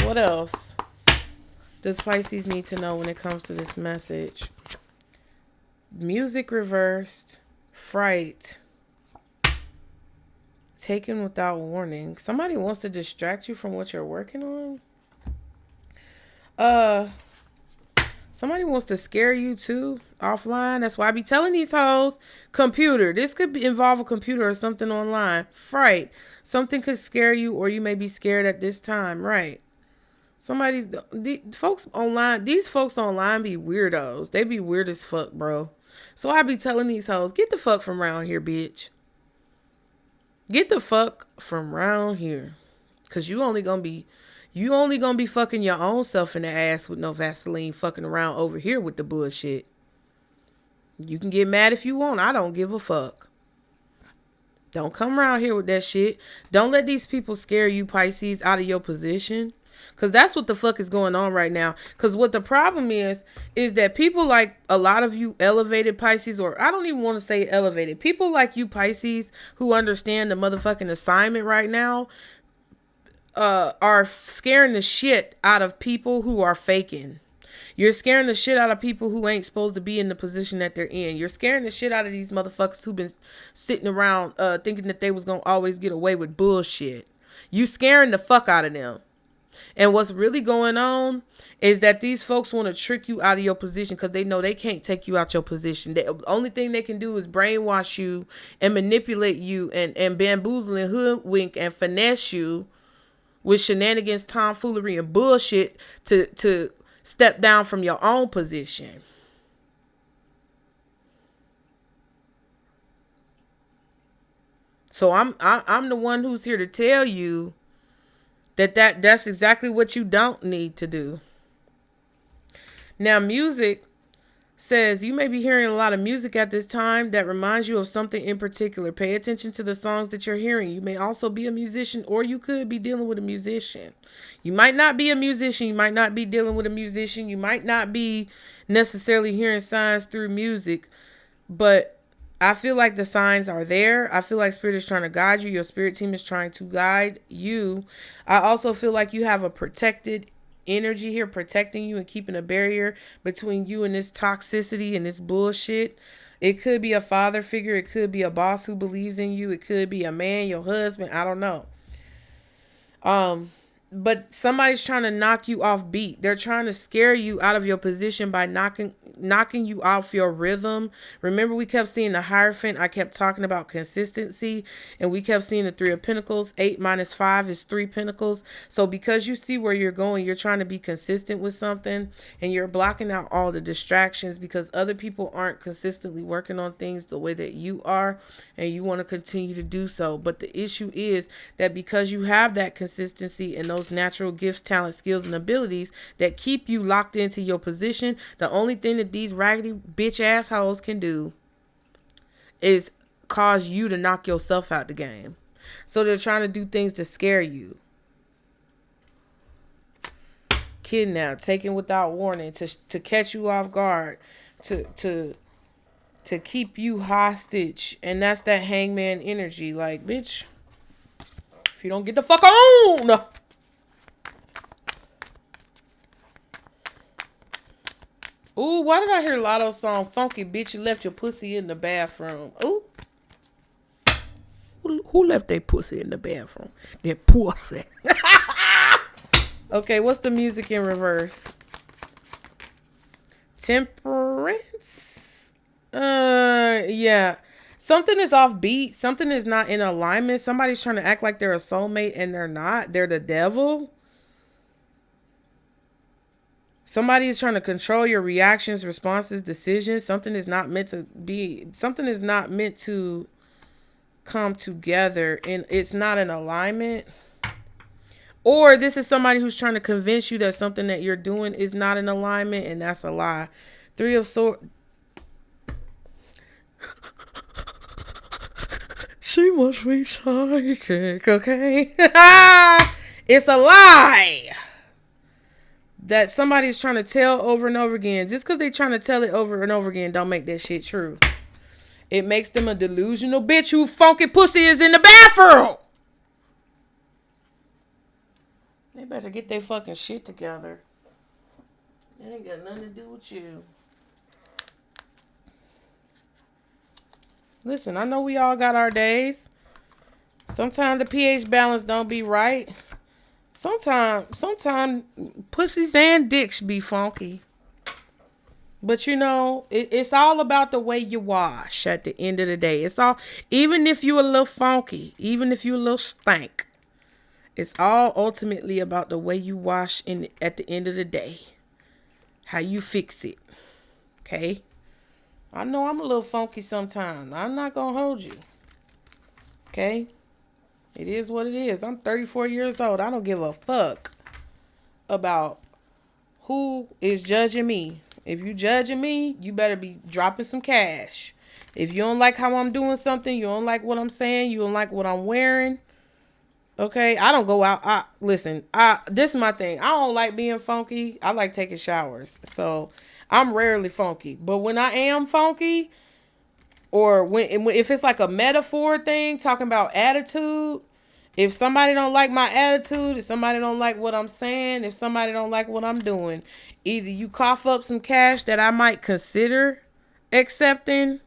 What else does Pisces need to know when it comes to this message? Music reversed. Fright. Taken without warning. Somebody wants to distract you from what you're working on. Somebody wants to scare you too offline. That's why I be telling these hoes, computer. This could involve a computer or something online. Fright. Something could scare you, or you may be scared at this time. Right. These folks online be weirdos. They be weird as fuck, bro. So I be telling these hoes, get the fuck from around here, bitch. Get the fuck from around here. Cause you only gonna be fucking your own self in the ass with no Vaseline, fucking around over here with the bullshit. You can get mad if you want. I don't give a fuck. Don't come around here with that shit. Don't let these people scare you, Pisces, out of your position. Because that's what the fuck is going on right now. Because what the problem is that people like a lot of you elevated Pisces, or I don't even want to say elevated. People like you, Pisces, who understand the motherfucking assignment right now, are scaring the shit out of people who are faking. You're scaring the shit out of people who ain't supposed to be in the position that they're in. You're scaring the shit out of these motherfuckers who've been sitting around thinking that they was going to always get away with bullshit. You scaring the fuck out of them. And what's really going on is that these folks want to trick you out of your position because they know they can't take you out your position. The only thing they can do is brainwash you and manipulate you and bamboozle and hoodwink and finesse you with shenanigans, tomfoolery, and bullshit to step down from your own position. So I'm the one who's here to tell you that's exactly what you don't need to do. Now, music says you may be hearing a lot of music at this time that reminds you of something in particular. Pay attention to the songs that you're hearing. You may also be a musician, or you could be dealing with a musician. You might not be a musician. You might not be dealing with a musician. You might not be necessarily hearing signs through music, but I feel like the signs are there. I feel like spirit is trying to guide you. Your spirit team is trying to guide you. I also feel like you have a protected energy here, protecting you and keeping a barrier between you and this toxicity and this bullshit. It could be a father figure. It could be a boss who believes in you. It could be a man, your husband. I don't know. But somebody's trying to knock you off beat. They're trying to scare you out of your position by knocking you off your rhythm. Remember, we kept seeing the Hierophant. I kept talking about consistency, and we kept seeing the Three of Pentacles. 8 minus 5 is 3 Pentacles. So because you see where you're going, you're trying to be consistent with something, and you're blocking out all the distractions because other people aren't consistently working on things the way that you are, and you want to continue to do so. But the issue is that because you have that consistency and those natural gifts, talents, skills, and abilities that keep you locked into your position, the only thing that these raggedy bitch assholes can do is cause you to knock yourself out the game. So they're trying to do things to scare you. Kidnap, taken without warning, to catch you off guard, to keep you hostage. And that's that hangman energy. Like, bitch, if you don't get the fuck on. Ooh, why did I hear Lotto's song, Funky Bitch, You Left Your Pussy in the Bathroom? Ooh. Who left their pussy in the bathroom? Their pussy. Okay, what's the music in reverse? Temperance? Yeah. Something is off beat. Something is not in alignment. Somebody's trying to act like they're a soulmate and they're not. They're the devil. Somebody is trying to control your reactions, responses, decisions. Something is not meant to come together, and it's not in alignment. Or this is somebody who's trying to convince you that something that you're doing is not in alignment, and that's a lie. 3 of Swords. She must be psychic, okay? It's a lie that somebody's trying to tell over and over again. Just because they're trying to tell it over and over again don't make that shit true. It makes them a delusional bitch who funky pussy is in the bathroom. They better get their fucking shit together. It ain't got nothing to do with you. Listen, I know we all got our days. Sometimes the pH balance don't be right. Sometimes pussies and dicks be funky. But you know, it's all about the way you wash at the end of the day. It's all, even if you a little funky, even if you a little stank, it's all ultimately about the way you wash at the end of the day. How you fix it. Okay? I know I'm a little funky sometimes. I'm not going to hold you. Okay? It is what it is. I'm 34 years old. I don't give a fuck about who is judging me. If you judging me, you better be dropping some cash. If you don't like how I'm doing something, you don't like what I'm saying, you don't like what I'm wearing, okay? I don't go out. Listen, this is my thing. I don't like being funky. I like taking showers. So I'm rarely funky. But when I am funky, or if it's like a metaphor thing, talking about attitude, if somebody don't like my attitude, if somebody don't like what I'm saying, if somebody don't like what I'm doing, either you cough up some cash that I might consider accepting,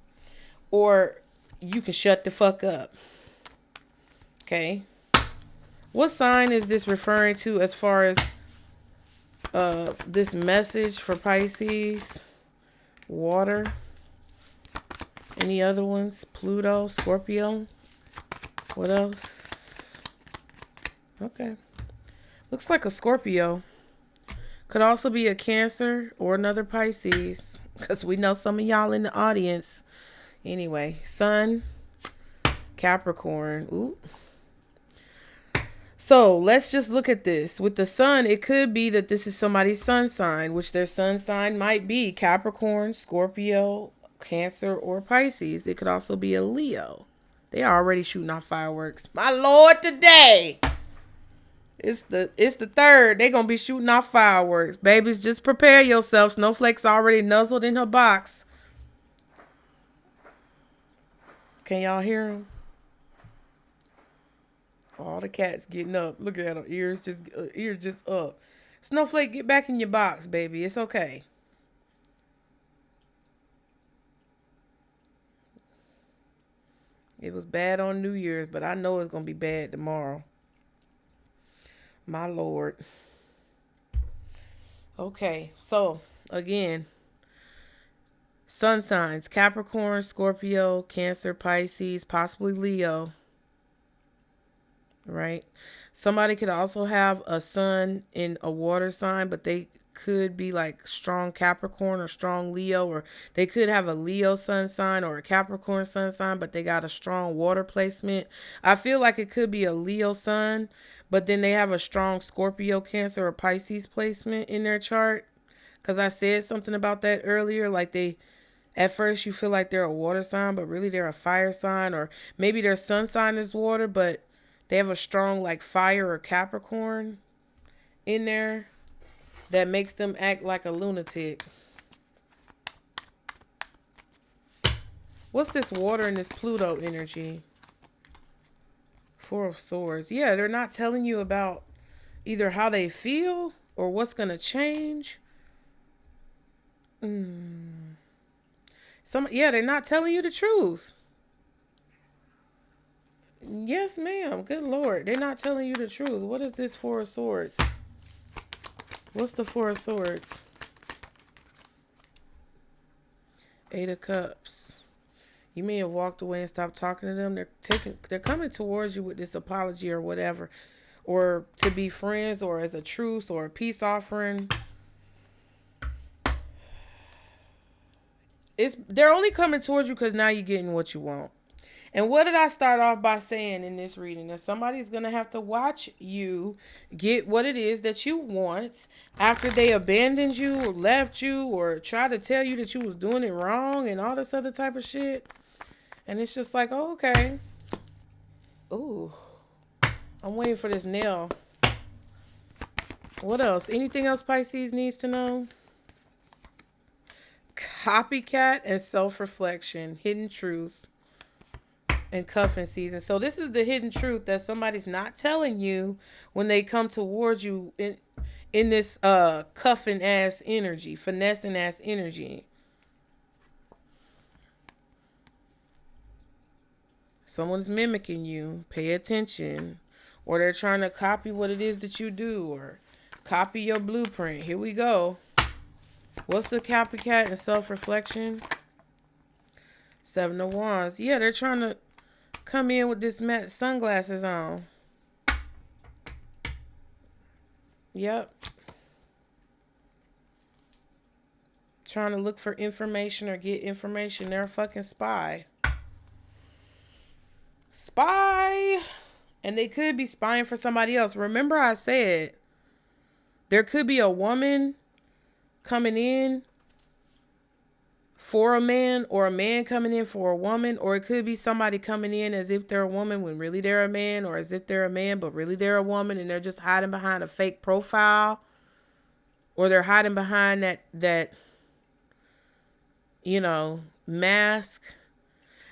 or you can shut the fuck up. Okay? What sign is this referring to as far as this message for Pisces? Water. Any other ones? Pluto, Scorpio. What else? Okay. Looks like a Scorpio. Could also be a Cancer or another Pisces. Because we know some of y'all in the audience. Anyway, Sun, Capricorn. Ooh. So let's just look at this. With the Sun, it could be that this is somebody's sun sign, which their sun sign might be Capricorn, Scorpio, Cancer, or Pisces. It could also be a Leo. They are already shooting off fireworks. My Lord, today. It's the 3rd. They're going to be shooting off fireworks. Babies, just prepare yourself. Snowflake's already nuzzled in her box. Can y'all hear them? All the cats getting up. Look at them. Ears just up. Snowflake, get back in your box, baby. It's okay. It was bad on New Year's, but I know it's going to be bad tomorrow. My Lord. Okay, so again, sun signs: Capricorn, Scorpio, Cancer, Pisces, possibly Leo. Right? Somebody could also have a sun in a water sign, but they could be like strong Capricorn or strong Leo, or they could have a Leo sun sign or a Capricorn sun sign, but they got a strong water placement. I feel like it could be a Leo sun, but then they have a strong Scorpio, Cancer, or Pisces placement in their chart. Because I said something about that earlier. Like at first you feel like they're a water sign, but really they're a fire sign. Or maybe their sun sign is water, but they have a strong like fire or Capricorn in there that makes them act like a lunatic. What's this water and this Pluto energy? Four of Swords. Yeah, they're not telling you about either how they feel or what's going to change. They're not telling you the truth. Yes, ma'am. Good Lord. They're not telling you the truth. What is this Four of Swords? What's the Four of Swords? Eight of Cups. You may have walked away and stopped talking to them. They're coming towards you with this apology or whatever. Or to be friends, or as a truce, or a peace offering. They're only coming towards you because now you're getting what you want. And what did I start off by saying in this reading? That somebody's going to have to watch you get what it is that you want after they abandoned you or left you or tried to tell you that you was doing it wrong and all this other type of shit. And it's just like, oh, okay. Ooh. I'm waiting for this nail. What else? Anything else Pisces needs to know? Copycat and self-reflection. Hidden truth. And cuffing season. So this is the hidden truth that somebody's not telling you when they come towards you in this cuffing ass energy, finessing ass energy. Someone's mimicking you. Pay attention. Or they're trying to copy what it is that you do, or copy your blueprint. Here we go. What's the copycat and self-reflection? Seven of Wands. Yeah, they're trying to come in with this matte sunglasses on. Yep. Trying to look for information or get information. They're a fucking spy. Spy. And they could be spying for somebody else. Remember I said there could be a woman coming in for a man, or a man coming in for a woman, or it could be somebody coming in as if they're a woman when really they're a man, or as if they're a man but really they're a woman and they're just hiding behind a fake profile, or they're hiding behind that mask.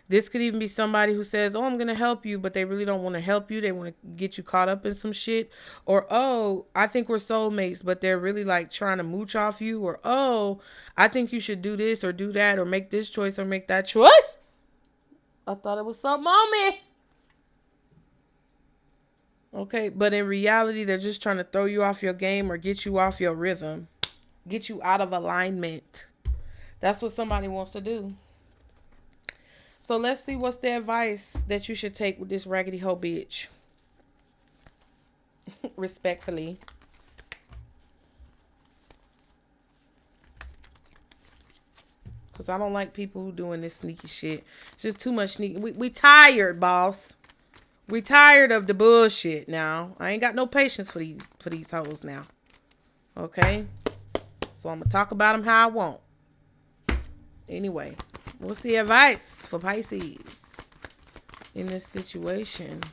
This could even be somebody who says, oh, I'm going to help you, but they really don't want to help you. They want to get you caught up in some shit. Or, oh, I think we're soulmates, but they're really like trying to mooch off you. Or, oh, I think you should do this or do that or make this choice or make that choice. I thought it was something on me. Okay, but in reality, they're just trying to throw you off your game or get you off your rhythm. Get you out of alignment. That's what somebody wants to do. So let's see what's the advice that you should take with this raggedy hoe bitch. Respectfully. Because I don't like people who doing this sneaky shit. It's just too much sneaky. We tired, boss. We tired of the bullshit now. I ain't got no patience for these hoes now. Okay? So I'm going to talk about them how I want. Anyway. What's the advice for Pisces in this situation?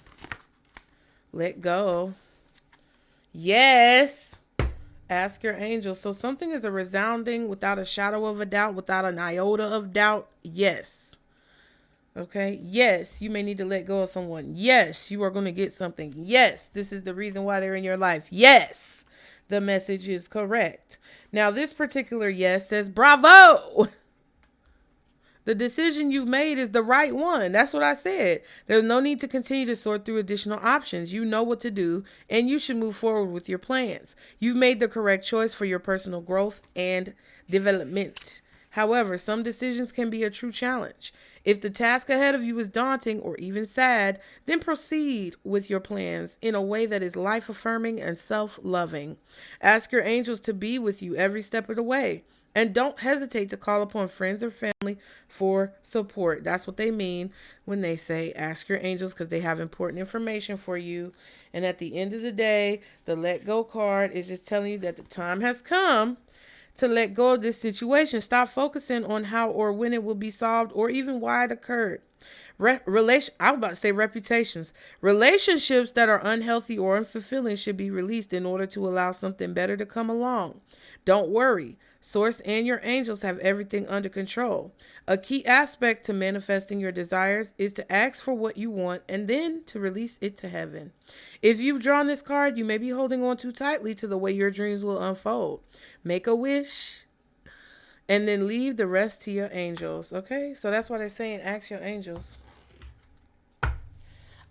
Let go. Yes. Ask your angel. So something is a resounding, without a shadow of a doubt, without an iota of doubt. Yes. Okay. Yes, you may need to let go of someone. Yes, you are going to get something. Yes, this is the reason why they're in your life. Yes, the message is correct. Now, this particular yes says, bravo. The decision you've made is the right one. That's what I said. There's no need to continue to sort through additional options. You know what to do, and you should move forward with your plans. You've made the correct choice for your personal growth and development. However, some decisions can be a true challenge. If the task ahead of you is daunting or even sad, then proceed with your plans in a way that is life affirming and self loving. Ask your angels to be with you every step of the way. And don't hesitate to call upon friends or family for support. That's what they mean when they say ask your angels, because they have important information for you. And at the end of the day, the let go card is just telling you that the time has come to let go of this situation. Stop focusing on how or when it will be solved or even why it occurred. I was about to say reputations. Relationships that are unhealthy or unfulfilling should be released in order to allow something better to come along. Don't worry. Source and your angels have everything under control. A key aspect to manifesting your desires is to ask for what you want and then to release it to heaven. If you've drawn this card, you may be holding on too tightly to the way your dreams will unfold. Make a wish and then leave the rest to your angels. Okay? So that's why they're saying ask your angels.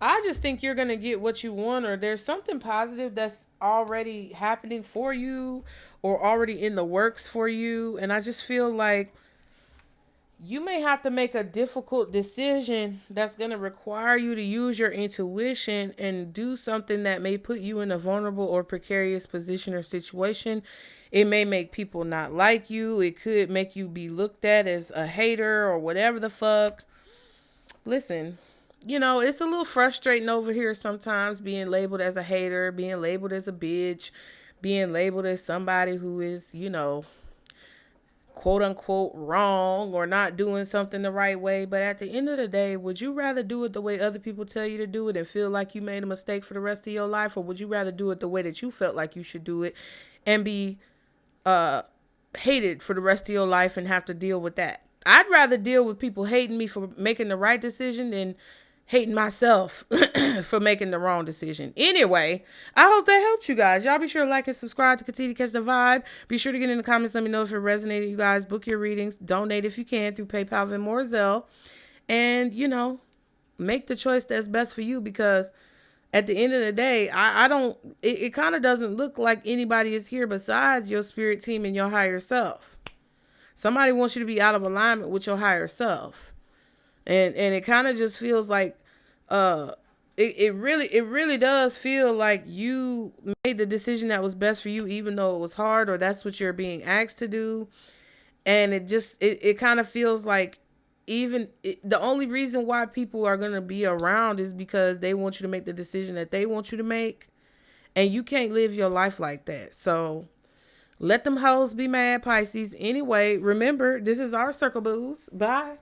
I just think you're going to get what you want, or there's something positive that's already happening for you or already in the works for you. And I just feel like you may have to make a difficult decision that's going to require you to use your intuition and do something that may put you in a vulnerable or precarious position or situation. It may make people not like you. It could make you be looked at as a hater or whatever the fuck. Listen, it's a little frustrating over here sometimes being labeled as a hater, being labeled as a bitch, being labeled as somebody who is, quote unquote wrong or not doing something the right way. But at the end of the day, would you rather do it the way other people tell you to do it and feel like you made a mistake for the rest of your life? Or would you rather do it the way that you felt like you should do it and be hated for the rest of your life and have to deal with that? I'd rather deal with people hating me for making the right decision than hating myself for making the wrong decision. Anyway, I hope that helped you guys. Y'all be sure to like and subscribe to continue to catch the vibe. Be sure to get in the comments. Let me know if it resonated, you guys. Book your readings. Donate if you can through PayPal, Venmo, or Zelle. And, make the choice that's best for you, because at the end of the day, it kind of doesn't look like anybody is here besides your spirit team and your higher self. Somebody wants you to be out of alignment with your higher self. And it kind of just feels like it really does feel like you made the decision that was best for you, even though it was hard, or that's what you're being asked to do. And it kind of feels like the only reason why people are going to be around is because they want you to make the decision that they want you to make. And you can't live your life like that. So let them hoes be mad, Pisces. Anyway, remember, this is our Circle Booze. Bye.